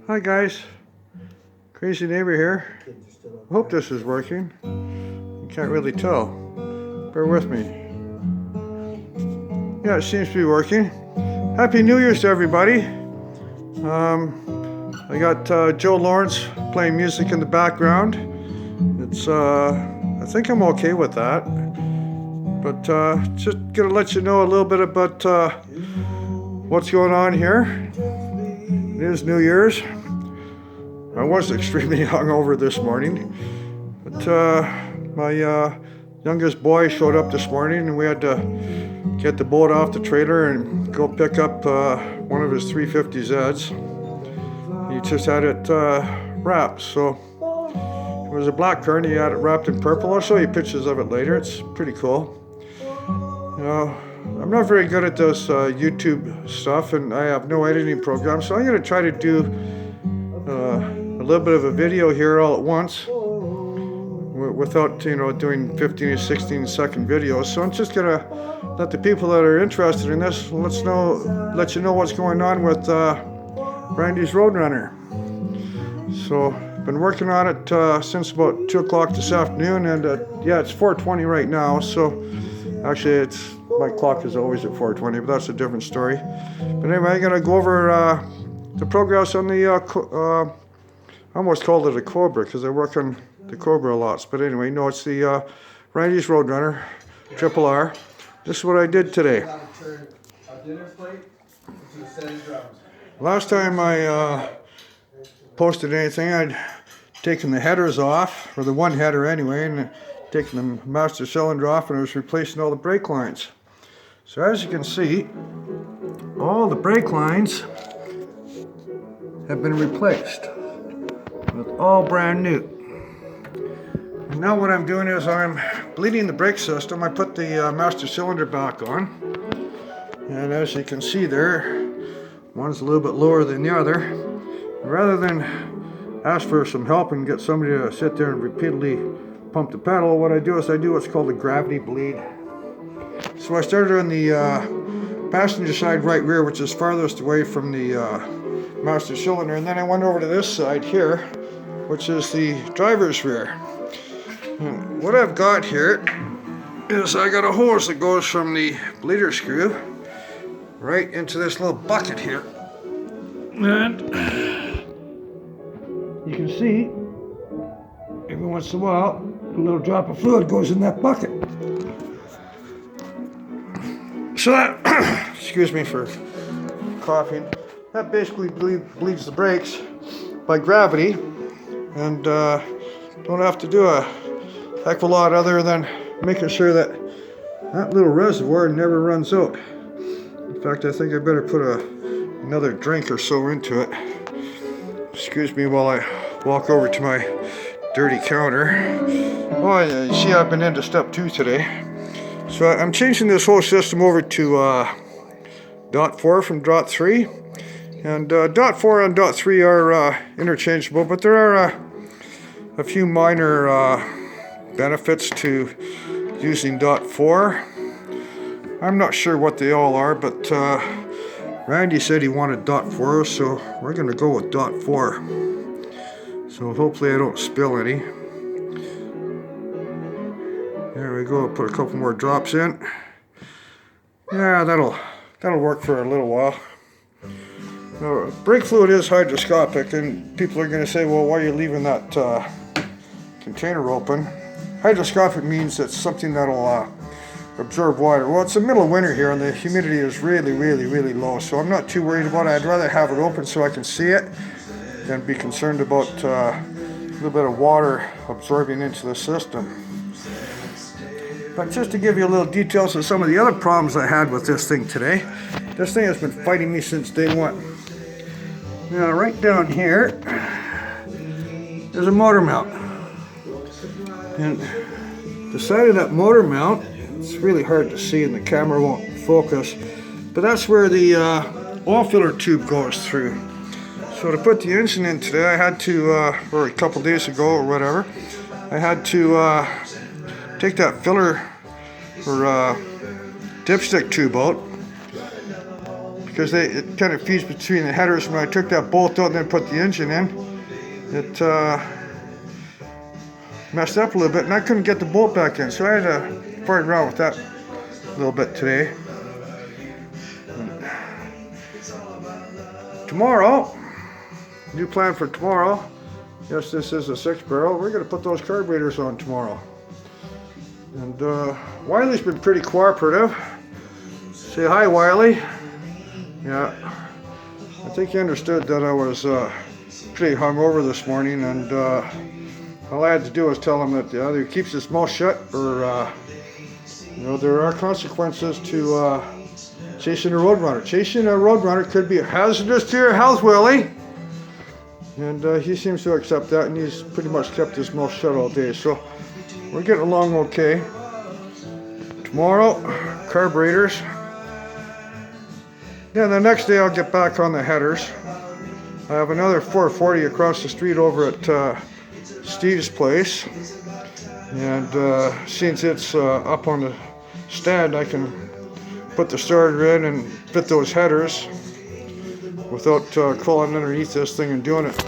Hi guys, crazy neighbor here. I hope this is working. You can't really tell. Bear with me. Yeah, it seems to be working. Happy New Year's to everybody. I got Joe Lawrence playing music in the background. It's I think I'm okay with that. But just gonna let you know a little bit about what's going on here. It is New Year's. I was extremely hungover this morning, but my youngest boy showed up this morning, and we had to get the boat off the trailer and go pick up one of his 350Zs. He just had it wrapped, so it was a black car, and he had it wrapped in purple. I'll show you pictures of it later. It's pretty cool. You know, I'm not very good at this YouTube stuff, and I have no editing program, so I'm going to try to do a little bit of a video here all at once without, doing 15 or 16 second videos. So I'm just going to let the people that are interested in this, let you know what's going on with Randy's Roadrunner. So been working on it since about 2 o'clock this afternoon, and yeah, it's 4:20 right now, so actually my clock is always at 4:20, but that's a different story. But anyway, I'm going to go over the progress on the, I almost called it a Cobra because I work on the Cobra lots. But anyway, no, it's the Randy's Roadrunner, RRR. This is what I did today. Last time I posted anything, I'd taken the headers off, or the one header anyway, and taken the master cylinder off, and I was replacing all the brake lines. So as you can see, all the brake lines have been replaced with all brand new. And now what I'm doing is I'm bleeding the brake system. I put the master cylinder back on, and as you can see there, one's a little bit lower than the other. Rather than ask for some help and get somebody to sit there and repeatedly pump the pedal, what I do is I do what's called a gravity bleed. So I started on the passenger side right rear, which is farthest away from the master cylinder, and then I went over to this side here, which is the driver's rear. And what I've got here is I got a hose that goes from the bleeder screw right into this little bucket here, and you can see every once in a while a little drop of fluid goes in that bucket. So that, excuse me for coughing, that basically bleeds the brakes by gravity, and don't have to do a heck of a lot other than making sure that that little reservoir never runs out. In fact, I think I better put another drink or so into it. Excuse me while I walk over to my dirty counter. Oh, you see I've been into step 2 today. So I'm changing this whole system over to dot 4 from dot 3. And dot 4 and dot 3 are interchangeable, but there are a few minor benefits to using dot 4. I'm not sure what they all are, but Randy said he wanted dot 4, so we're going to go with dot 4. So hopefully I don't spill any. There we go. I'll put a couple more drops in. Yeah, that'll work for a little while. Now, brake fluid is hydroscopic, and people are going to say, well, why are you leaving that container open? Hydroscopic means it's something that'll absorb water. Well, it's the middle of winter here, and the humidity is really, really, really low, so I'm not too worried about it. I'd rather have it open so I can see it than be concerned about a little bit of water absorbing into the system. But just to give you a little details of some of the other problems I had with this thing today. This thing has been fighting me since day one. Now, right down here, there's a motor mount. And the side of that motor mount, it's really hard to see and the camera won't focus, but that's where the oil filler tube goes through. So to put the engine in today, I had to, or a couple days ago or whatever, I had to take that filler or dipstick tube out, because it kind of feeds between the headers. When I took that bolt out and then put the engine in, it messed up a little bit, and I couldn't get the bolt back in, so I had to fight around with that a little bit today. Tomorrow, new plan for tomorrow. Yes, this is a 6-barrel. We're going to put those carburetors on tomorrow. And Wiley's been pretty cooperative. Say hi, Wiley. Yeah, I think he understood that I was pretty hungover this morning, and all I had to do was tell him that either he keeps his mouth shut, or there are consequences to chasing a roadrunner. Chasing a roadrunner could be hazardous to your health, Willie. And he seems to accept that, and he's pretty much kept his mouth shut all day. So we're getting along okay. Tomorrow, carburetors. Then the next day I'll get back on the headers. I have another 440 across the street over at Steve's place. And since it's up on the stand, I can put the starter in and fit those headers without crawling underneath this thing and doing it.